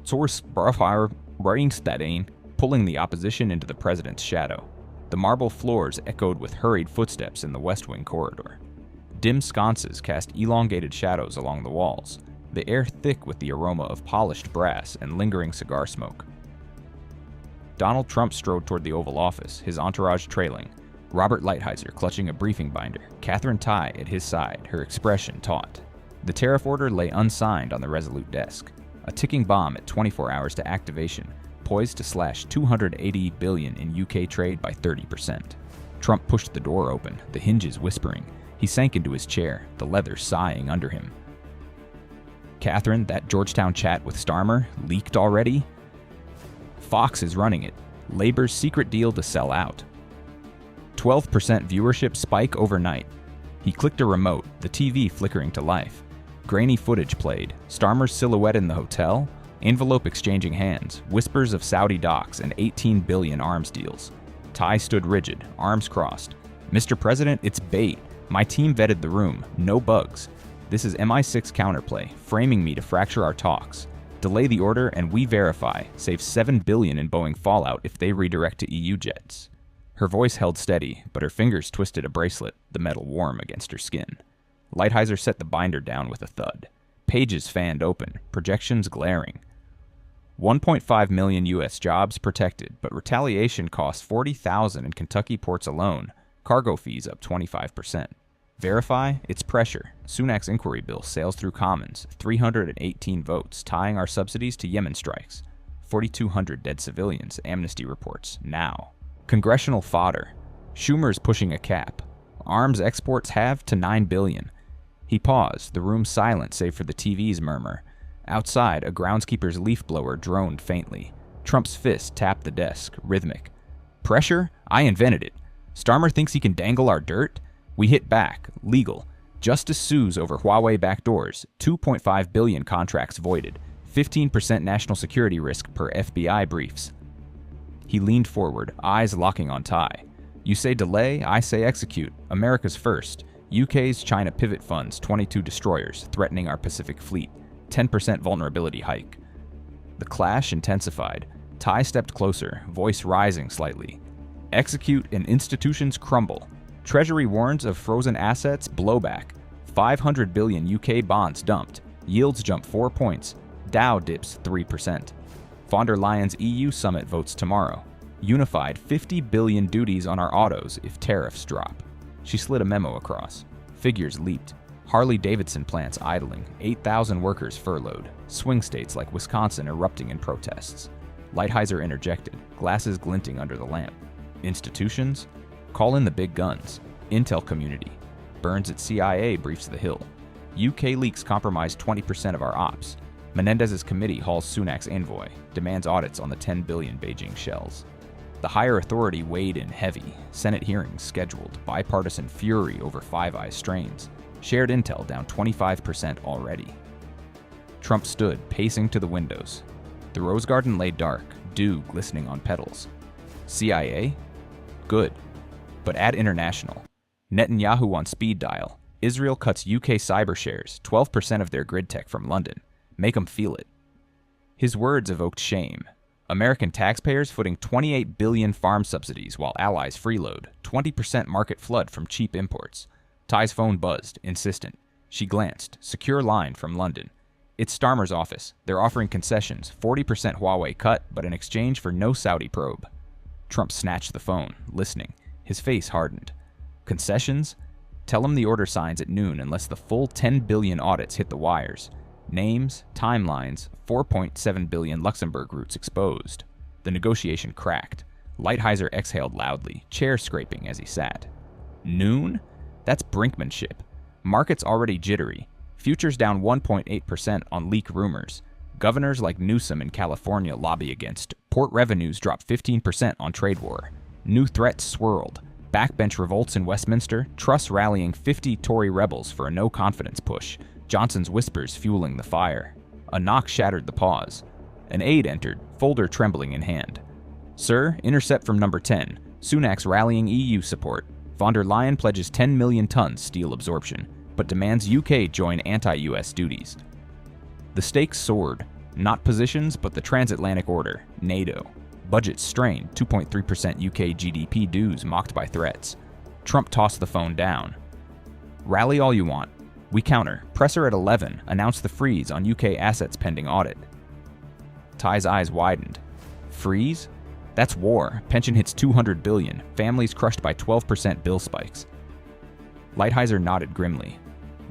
Source Brafire Reinstein, pulling the opposition into the president's shadow. The marble floors echoed with hurried footsteps in the West Wing corridor. Dim sconces cast elongated shadows along the walls, the air thick with the aroma of polished brass and lingering cigar smoke. Donald Trump strode toward the Oval Office, his entourage trailing. Robert Lighthizer clutching a briefing binder, Catherine Tai at his side, her expression taut. The tariff order lay unsigned on the Resolute desk, a ticking bomb at 24 hours to activation, poised to slash $280 billion in UK trade by 30%. Trump pushed the door open, the hinges whispering. He sank into his chair, the leather sighing under him. Catherine, that Georgetown chat with Starmer, leaked already? Fox is running it. Labor's secret deal to sell out. 12% viewership spike overnight. He clicked a remote, the TV flickering to life. Grainy footage played. Starmer's silhouette in the hotel, envelope exchanging hands, whispers of Saudi docks and 18 billion arms deals. Ty stood rigid, arms crossed. Mr. President, it's bait. My team vetted the room. No bugs. This is MI6 counterplay, framing me to fracture our talks. Delay the order and we verify. Save $7 billion in Boeing fallout if they redirect to EU jets. Her voice held steady, but her fingers twisted a bracelet, the metal warm against her skin. Lighthizer set the binder down with a thud. Pages fanned open, projections glaring. 1.5 million U.S. jobs protected, but retaliation costs 40,000 in Kentucky ports alone. Cargo fees up 25%. Verify, it's pressure. Sunak's inquiry bill sails through Commons, 318 votes, tying our subsidies to Yemen strikes. 4,200 dead civilians, Amnesty reports, now. Congressional fodder. Schumer's pushing a cap. Arms exports halved to $9 billion. He paused, the room silent save for the TV's murmur. Outside, a groundskeeper's leaf blower droned faintly. Trump's fist tapped the desk, rhythmic. Pressure? I invented it. Starmer thinks he can dangle our dirt? We hit back. Legal. Justice sues over Huawei backdoors. 2.5 billion contracts voided. 15% national security risk per FBI briefs. He leaned forward, eyes locking on Ty. You say delay, I say execute. America's first. UK's China pivot funds 22 destroyers, threatening our Pacific fleet. 10% vulnerability hike. The clash intensified. Ty stepped closer, voice rising slightly. Execute and institutions crumble. Treasury warns of frozen assets blowback. 500 billion UK bonds dumped. Yields jump 4 points. Dow dips 3%. Von der Leyen's EU summit votes tomorrow. Unified 50 billion duties on our autos if tariffs drop. She slid a memo across. Figures leaped. Harley-Davidson plants idling. 8,000 workers furloughed. Swing states like Wisconsin erupting in protests. Lighthizer interjected, glasses glinting under the lamp. Institutions? Call in the big guns. Intel community. Burns at CIA briefs the Hill. UK leaks compromise 20% of our ops. Menendez's committee hauls Sunak's envoy, demands audits on the 10 billion Beijing shells. The higher authority weighed in heavy. Senate hearings scheduled. Bipartisan fury over Five Eyes strains. Shared intel down 25% already. Trump stood, pacing to the windows. The rose garden lay dark, dew glistening on petals. CIA? Good. But add international. Netanyahu on speed dial. Israel cuts UK cyber shares, 12% of their grid tech from London. Make 'em feel it. His words evoked shame. American taxpayers footing 28 billion farm subsidies while allies freeload, 20% market flood from cheap imports. Ty's phone buzzed, insistent. She glanced, secure line from London. It's Starmer's office. They're offering concessions, 40% Huawei cut, but in exchange for no Saudi probe. Trump snatched the phone, listening. His face hardened. Concessions? Tell him the order signs at noon unless the full 10 billion audits hit the wires. Names, timelines, 4.7 billion Luxembourg routes exposed. The negotiation cracked. Lighthizer exhaled loudly, chair scraping as he sat. Noon? That's brinkmanship. Markets already jittery. Futures down 1.8% on leak rumors. Governors like Newsom in California lobby against. Port revenues drop 15% on trade war. New threats swirled. Backbench revolts in Westminster. Truss rallying 50 Tory rebels for a no-confidence push. Johnson's whispers fueling the fire. A knock shattered the pause. An aide entered, folder trembling in hand. Sir, intercept from number 10. Sunak's rallying EU support. Von der Leyen pledges 10 million tons steel absorption, but demands UK join anti-US duties. The stakes soared. Not positions, but the transatlantic order, NATO. Budget strained, 2.3% UK GDP dues mocked by threats. Trump tossed the phone down. Rally all you want. We counter. Presser at 11 announced the freeze on UK assets pending audit. Ty's eyes widened. Freeze? That's war. Pension hits 200 billion. Families crushed by 12% bill spikes. Lighthizer nodded grimly.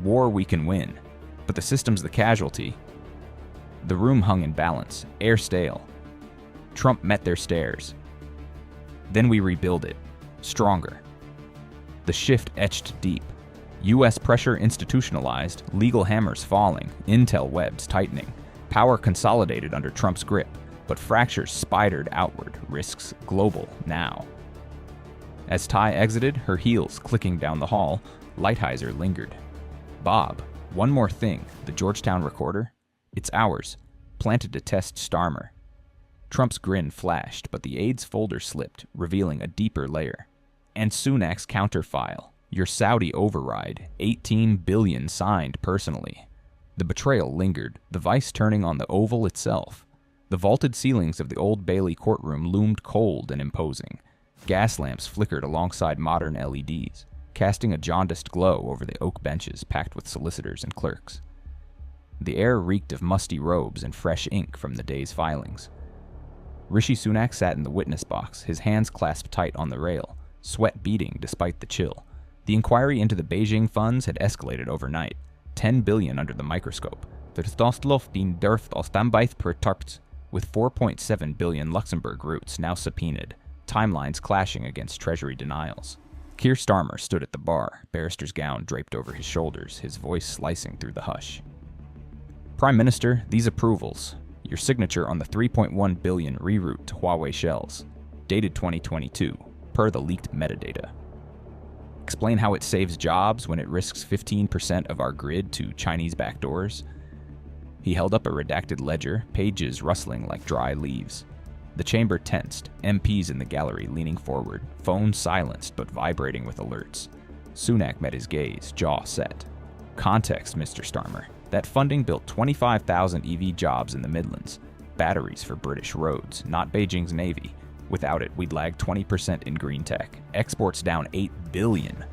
War we can win. But the system's the casualty. The room hung in balance, air stale. Trump met their stares. Then we rebuild it. Stronger. The shift etched deep. U.S. pressure institutionalized, legal hammers falling, intel webs tightening. Power consolidated under Trump's grip, but fractures spidered outward, risks global now. As Ty exited, her heels clicking down the hall, Lighthizer lingered. Bob, one more thing, the Georgetown recorder? It's ours, planted to test Starmer. Trump's grin flashed, but the aide's folder slipped, revealing a deeper layer. And Sunak's counterfile. Your Saudi override, 18 billion signed personally. The betrayal lingered, the vice turning on the Oval itself. The vaulted ceilings of the Old Bailey courtroom loomed cold and imposing. Gas lamps flickered alongside modern LEDs, casting a jaundiced glow over the oak benches packed with solicitors and clerks. The air reeked of musty robes and fresh ink from the day's filings. Rishi Sunak sat in the witness box, his hands clasped tight on the rail, sweat beading despite the chill. The inquiry into the Beijing funds had escalated overnight. 10 billion under the microscope. With 4.7 billion Luxembourg routes now subpoenaed, timelines clashing against Treasury denials. Keir Starmer stood at the bar, barrister's gown draped over his shoulders, his voice slicing through the hush. Prime Minister, these approvals. Your signature on the 3.1 billion reroute to Huawei shells. Dated 2022, per the leaked metadata. Explain how it saves jobs when it risks 15% of our grid to Chinese backdoors. He held up a redacted ledger, pages rustling like dry leaves. The chamber tensed, MPs in the gallery leaning forward, phones silenced but vibrating with alerts. Sunak met his gaze, jaw set. Context, Mr. Starmer. That funding built 25,000 EV jobs in the Midlands. Batteries for British roads, not Beijing's Navy. Without it, we'd lag 20% in green tech. Exports down 8 billion.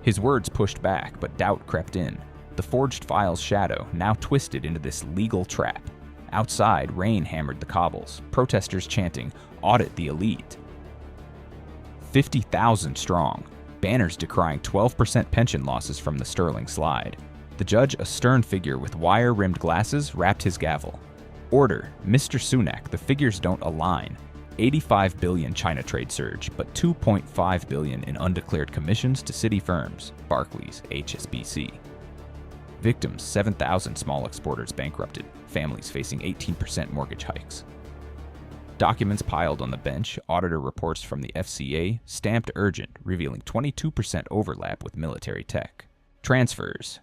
His words pushed back, but doubt crept in. The forged file's shadow, now twisted into this legal trap. Outside, rain hammered the cobbles, protesters chanting, "Audit the elite." 50,000 strong, banners decrying 12% pension losses from the Sterling slide. The judge, a stern figure with wire-rimmed glasses, rapped his gavel. Order, Mr. Sunak, the figures don't align. 85 billion China trade surge, but 2.5 billion in undeclared commissions to city firms, Barclays, HSBC. Victims, 7,000 small exporters bankrupted, families facing 18% mortgage hikes. Documents piled on the bench, auditor reports from the FCA, stamped urgent, revealing 22% overlap with military tech. Transfers.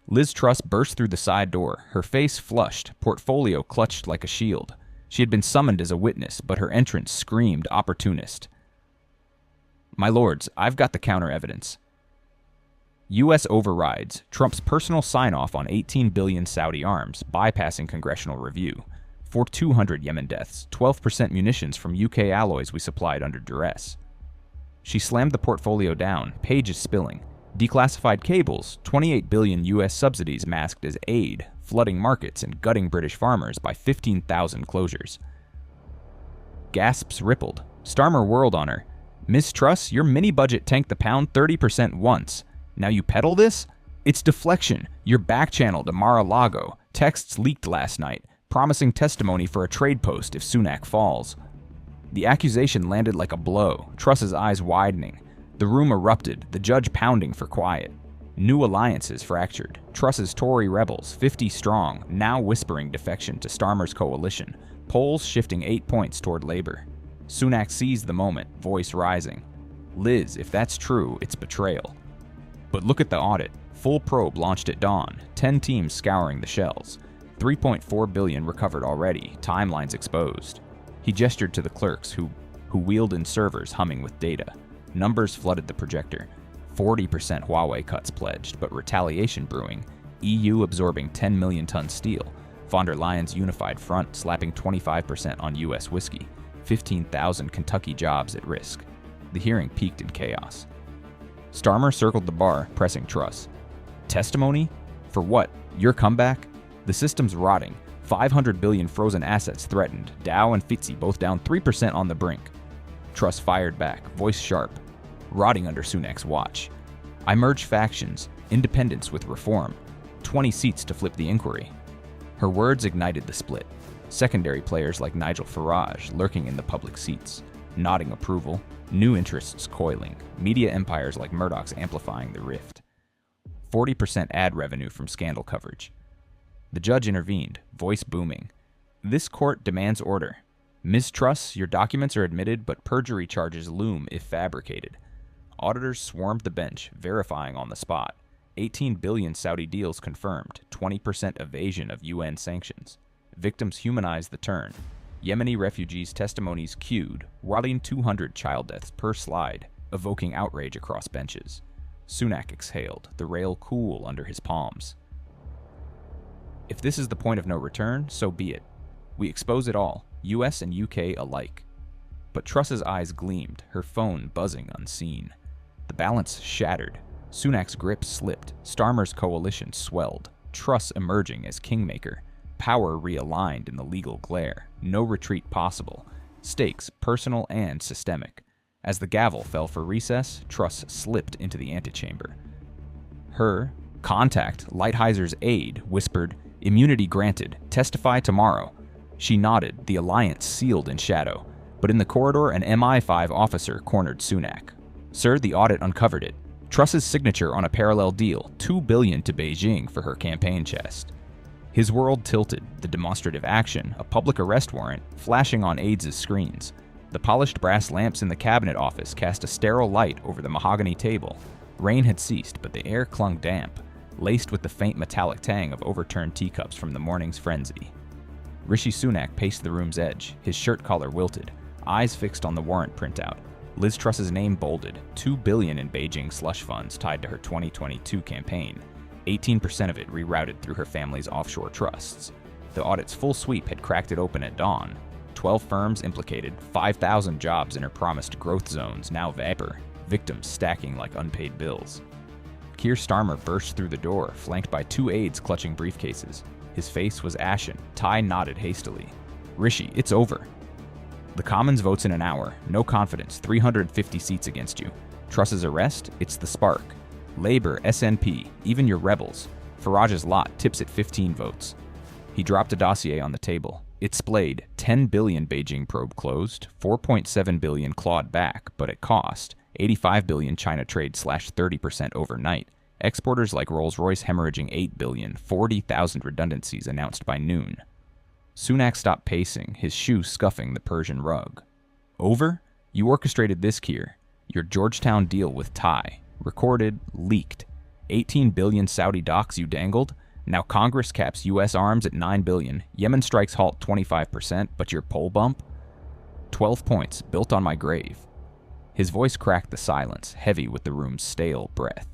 Liz Truss burst through the side door, her face flushed, portfolio clutched like a shield. She had been summoned as a witness, but her entrance screamed opportunist. My lords, I've got the counter evidence. U.S. overrides Trump's personal sign-off on 18 billion Saudi arms, bypassing congressional review. For 200 Yemen deaths, 12% munitions from UK alloys we supplied under duress. She slammed the portfolio down, pages spilling. Declassified cables, 28 billion U.S. subsidies masked as aid, flooding markets and gutting British farmers by 15,000 closures. Gasps rippled. Starmer whirled on her. Ms. Truss, your mini-budget tanked the pound 30% once. Now you peddle this? It's deflection. You're back-channeled to Mar-a-Lago. Texts leaked last night, promising testimony for a trade post if Sunak falls. The accusation landed like a blow, Truss's eyes widening. The room erupted, the judge pounding for quiet. New alliances fractured. Truss's Tory rebels, 50 strong, now whispering defection to Starmer's coalition, polls shifting 8 points toward Labour. Sunak seized the moment, voice rising. Liz, if that's true, it's betrayal. But look at the audit. Full probe launched at dawn, 10 teams scouring the shells. 3.4 billion recovered already, timelines exposed. He gestured to the clerks who wheeled in servers humming with data. Numbers flooded the projector. 40% Huawei cuts pledged, but retaliation brewing. EU absorbing 10 million ton steel. Von der Leyen's unified front slapping 25% on US whiskey. 15,000 Kentucky jobs at risk. The hearing peaked in chaos. Starmer circled the bar, pressing Truss. Testimony? For what? Your comeback? The system's rotting. 500 billion frozen assets threatened. Dow and FTSE both down 3% on the brink. Truss fired back, voice sharp. Rotting under Sunak's watch. I merge factions, independence with reform. 20 seats to flip the inquiry. Her words ignited the split. Secondary players like Nigel Farage lurking in the public seats, nodding approval, new interests coiling, media empires like Murdoch's amplifying the rift. 40% ad revenue from scandal coverage. The judge intervened, voice booming. This court demands order. Ms. Truss, your documents are admitted, but perjury charges loom if fabricated. Auditors swarmed the bench, verifying on the spot. 18 billion Saudi deals confirmed, 20% evasion of UN sanctions. Victims humanized the turn. Yemeni refugees' testimonies queued, whopping 200 child deaths per slide, evoking outrage across benches. Sunak exhaled, the rail cool under his palms. If this is the point of no return, so be it. We expose it all, US and UK alike. But Truss's eyes gleamed, her phone buzzing unseen. The balance shattered. Sunak's grip slipped. Starmer's coalition swelled. Truss emerging as kingmaker. Power realigned in the legal glare. No retreat possible. Stakes personal and systemic. As the gavel fell for recess, Truss slipped into the antechamber. Her, contact, Lighthizer aide, whispered, immunity granted. Testify tomorrow. She nodded, the alliance sealed in shadow. But in the corridor, an MI5 officer cornered Sunak. Sir, the audit uncovered it. Truss's signature on a parallel deal, $2 billion to Beijing for her campaign chest. His world tilted, the demonstrative action, a public arrest warrant, flashing on aides' screens. The polished brass lamps in the cabinet office cast a sterile light over the mahogany table. Rain had ceased, but the air clung damp, laced with the faint metallic tang of overturned teacups from the morning's frenzy. Rishi Sunak paced the room's edge, his shirt collar wilted, eyes fixed on the warrant printout. Liz Truss's name bolded, $2 billion in Beijing slush funds tied to her 2022 campaign. 18% of it rerouted through her family's offshore trusts. The audit's full sweep had cracked it open at dawn. 12 firms implicated, 5,000 jobs in her promised growth zones now vapor, victims stacking like unpaid bills. Keir Starmer burst through the door, flanked by 2 aides clutching briefcases. His face was ashen, tie knotted hastily. Rishi, it's over. The Commons votes in an hour, no confidence, 350 seats against you. Truss's arrest, it's the spark. Labour, SNP, even your rebels. Farage's lot tips at 15 votes. He dropped a dossier on the table. It splayed, 10 billion Beijing probe closed, 4.7 billion clawed back, but at cost, 85 billion China trade slashed 30% overnight. Exporters like Rolls-Royce hemorrhaging 8 billion, 40,000 redundancies announced by noon. Sunak stopped pacing, his shoe scuffing the Persian rug. Over? You orchestrated this, Keir. Your Georgetown deal with Thai. Recorded, leaked. 18 billion Saudi docs you dangled. Now Congress caps U.S. arms at 9 billion. Yemen strikes halt 25%, but your poll bump? 12 points, built on my grave. His voice cracked the silence, heavy with the room's stale breath.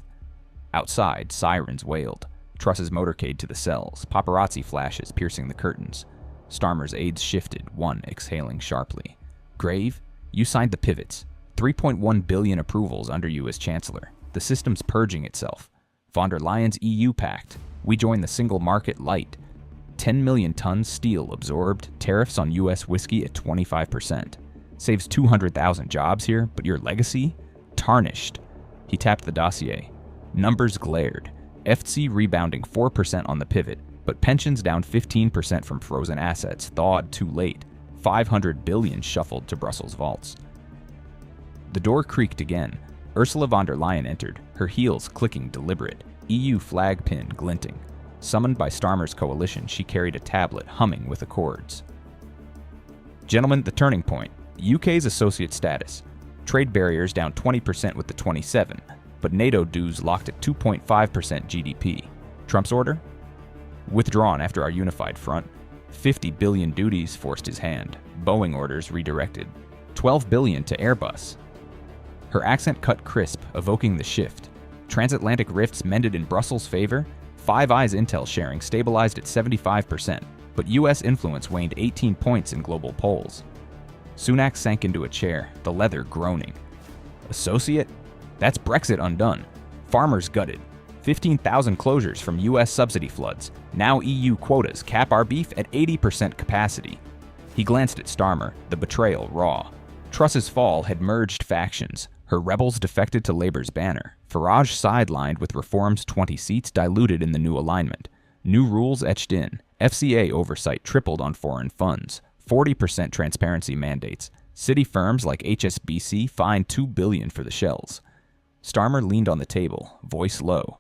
Outside, sirens wailed. Truss's motorcade to the cells, paparazzi flashes piercing the curtains. Starmer's aides shifted, one exhaling sharply. Grave, you signed the pivots. 3.1 billion approvals under you as chancellor. The system's purging itself. Von der Leyen's EU pact. We join the single market light. 10 million tons steel absorbed, tariffs on US whiskey at 25%. Saves 200,000 jobs here, but your legacy? Tarnished. He tapped the dossier. Numbers glared. FTSE rebounding 4% on the pivot, but pensions down 15% from frozen assets, thawed too late. 500 billion shuffled to Brussels vaults. The door creaked again. Ursula von der Leyen entered, her heels clicking deliberate, EU flag pin glinting. Summoned by Starmer's coalition, she carried a tablet humming with accords. Gentlemen, the turning point. UK's associate status. Trade barriers down 20% with the 27, but NATO dues locked at 2.5% GDP. Trump's order? Withdrawn after our unified front. 50 billion duties forced his hand. Boeing orders redirected. 12 billion to Airbus. Her accent cut crisp, evoking the shift. Transatlantic rifts mended in Brussels' favor. Five Eyes intel sharing stabilized at 75%, but US influence waned 18 points in global polls. Sunak sank into a chair, the leather groaning. Associate? That's Brexit undone. Farmers gutted. 15,000 closures from US subsidy floods. Now EU quotas cap our beef at 80% capacity. He glanced at Starmer, the betrayal raw. Truss's fall had merged factions. Her rebels defected to Labour's banner. Farage sidelined with Reform's 20 seats diluted in the new alignment. New rules etched in. FCA oversight tripled on foreign funds. 40% transparency mandates. City firms like HSBC fined $2 billion for the shells. Starmer leaned on the table, voice low.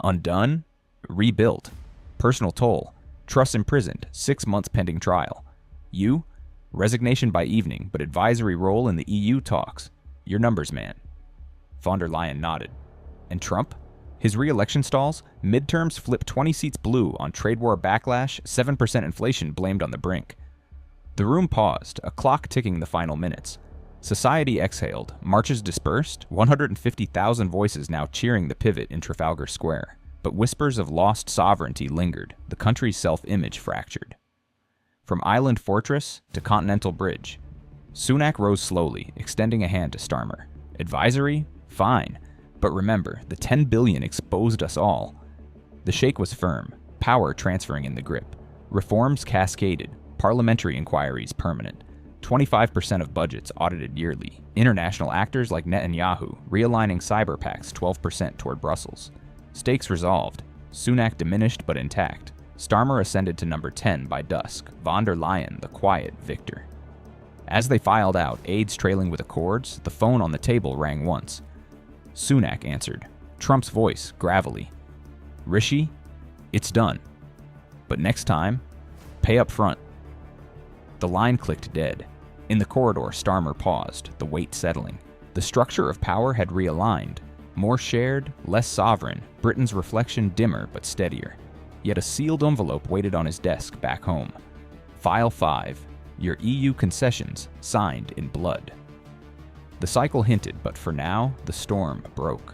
Undone? Rebuilt. Personal toll. Truss imprisoned, 6 months pending trial. You? Resignation by evening, but advisory role in the EU talks. Your numbers, man. Von der Leyen nodded. And Trump? His re-election stalls? Midterms flip 20 seats blue on trade war backlash, 7% inflation blamed on the brink. The room paused, a clock ticking the final minutes. Society exhaled, marches dispersed, 150,000 voices now cheering the pivot in Trafalgar Square. But whispers of lost sovereignty lingered, the country's self-image fractured. From island fortress to continental bridge. Sunak rose slowly, extending a hand to Starmer. Advisory? Fine. But remember, the 10 billion exposed us all. The shake was firm, power transferring in the grip. Reforms cascaded, parliamentary inquiries permanent. 25% of budgets audited yearly. International actors like Netanyahu realigning cyber pacts 12% toward Brussels. Stakes resolved. Sunak diminished but intact. Starmer ascended to number 10 by dusk. Von der Leyen, the quiet victor. As they filed out, aides trailing with accords, the phone on the table rang once. Sunak answered, Trump's voice gravelly. Rishi, it's done. But next time, pay up front. The line clicked dead. In the corridor, Starmer paused, the weight settling. The structure of power had realigned. More shared, less sovereign, Britain's reflection dimmer but steadier. Yet a sealed envelope waited on his desk back home. File 5. Your EU concessions, signed in blood. The cycle hinted, but for now, the storm broke.